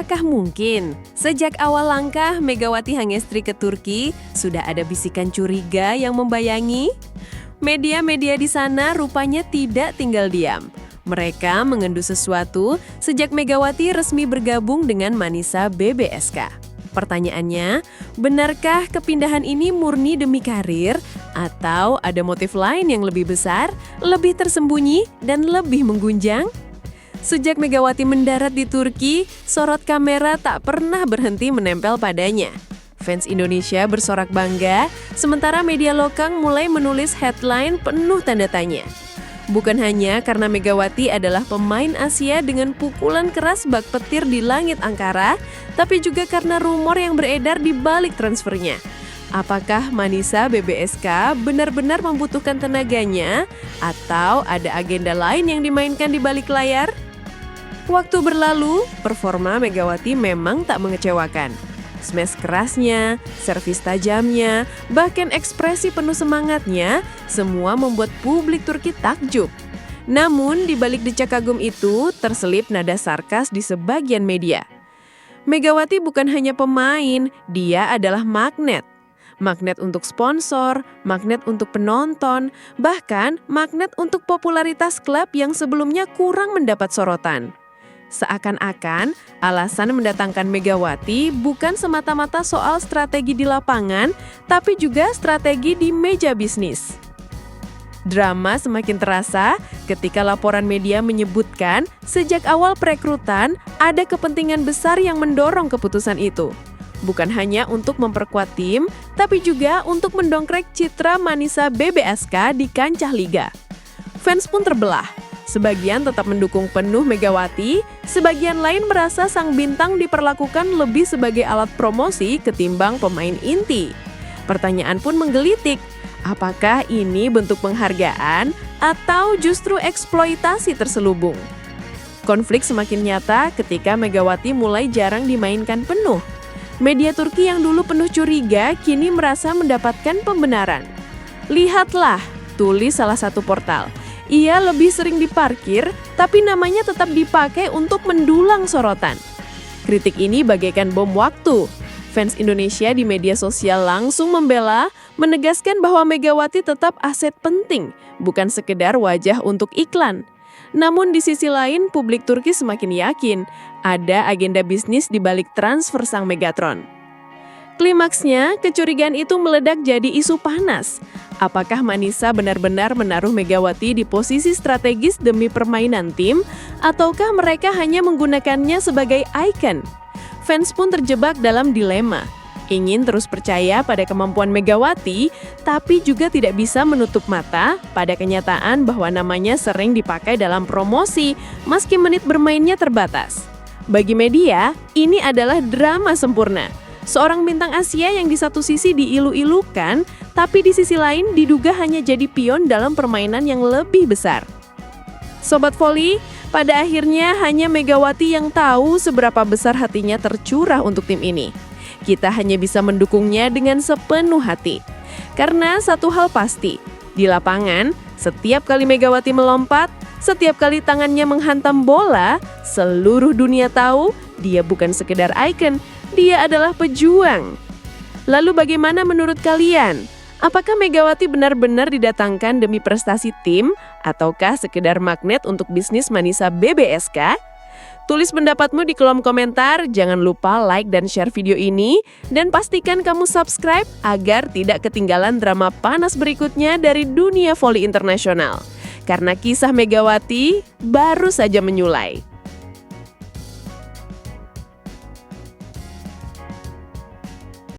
Apakah mungkin sejak awal langkah Megawati Hangestri ke Turki sudah ada bisikan curiga yang membayangi? Media-media di sana rupanya tidak tinggal diam. Mereka mengendu sesuatu sejak Megawati resmi bergabung dengan Manisa BBSK. Pertanyaannya, benarkah kepindahan ini murni demi karir atau ada motif lain yang lebih besar, lebih tersembunyi, dan lebih menggunjang? Sejak Megawati mendarat di Turki, sorot kamera tak pernah berhenti menempel padanya. Fans Indonesia bersorak bangga, sementara media lokal mulai menulis headline penuh tanda tanya. Bukan hanya karena Megawati adalah pemain Asia dengan pukulan keras bak petir di langit angkara, tapi juga karena rumor yang beredar di balik transfernya. Apakah Manisa BBSK benar-benar membutuhkan tenaganya, atau ada agenda lain yang dimainkan di balik layar? Waktu berlalu, performa Megawati memang tak mengecewakan. Smash kerasnya, servis tajamnya, bahkan ekspresi penuh semangatnya, semua membuat publik Turki takjub. Namun, di balik decak kagum itu, terselip nada sarkas di sebagian media. Megawati bukan hanya pemain, dia adalah magnet. Magnet untuk sponsor, magnet untuk penonton, bahkan magnet untuk popularitas klub yang sebelumnya kurang mendapat sorotan. Seakan-akan alasan mendatangkan Megawati bukan semata-mata soal strategi di lapangan, tapi juga strategi di meja bisnis. Drama semakin terasa ketika laporan media menyebutkan sejak awal perekrutan ada kepentingan besar yang mendorong keputusan itu. Bukan hanya untuk memperkuat tim, tapi juga untuk mendongkrek citra Manisa BBSK di kancah liga. Fans pun terbelah. Sebagian tetap mendukung penuh Megawati, sebagian lain merasa sang bintang diperlakukan lebih sebagai alat promosi ketimbang pemain inti. Pertanyaan pun menggelitik, apakah ini bentuk penghargaan atau justru eksploitasi terselubung? Konflik semakin nyata ketika Megawati mulai jarang dimainkan penuh. Media Turki yang dulu penuh curiga kini merasa mendapatkan pembenaran. Lihatlah, tulis salah satu portal. Ia lebih sering diparkir, tapi namanya tetap dipakai untuk mendulang sorotan. Kritik ini bagaikan bom waktu. Fans Indonesia di media sosial langsung membela, menegaskan bahwa Megawati tetap aset penting, bukan sekedar wajah untuk iklan. Namun di sisi lain, publik Turki semakin yakin ada agenda bisnis di balik transfer sang Megatron. Klimaksnya, kecurigaan itu meledak jadi isu panas. Apakah Manisa benar-benar menaruh Megawati di posisi strategis demi permainan tim, ataukah mereka hanya menggunakannya sebagai ikon? Fans pun terjebak dalam dilema. Ingin terus percaya pada kemampuan Megawati, tapi juga tidak bisa menutup mata pada kenyataan bahwa namanya sering dipakai dalam promosi, meski menit bermainnya terbatas. Bagi media, ini adalah drama sempurna. Seorang bintang Asia yang di satu sisi diilu-ilukan, tapi di sisi lain diduga hanya jadi pion dalam permainan yang lebih besar. Sobat Voli, pada akhirnya hanya Megawati yang tahu seberapa besar hatinya tercurah untuk tim ini. Kita hanya bisa mendukungnya dengan sepenuh hati. Karena satu hal pasti, di lapangan, setiap kali Megawati melompat, setiap kali tangannya menghantam bola, seluruh dunia tahu dia bukan sekedar ikon, dia adalah pejuang. Lalu bagaimana menurut kalian? Apakah Megawati benar-benar didatangkan demi prestasi tim ataukah sekedar magnet untuk bisnis Manisa BBSK? Tulis pendapatmu di kolom komentar, jangan lupa like dan share video ini, dan pastikan kamu subscribe agar tidak ketinggalan drama panas berikutnya dari dunia voli internasional. Karena kisah Megawati baru saja menyulai.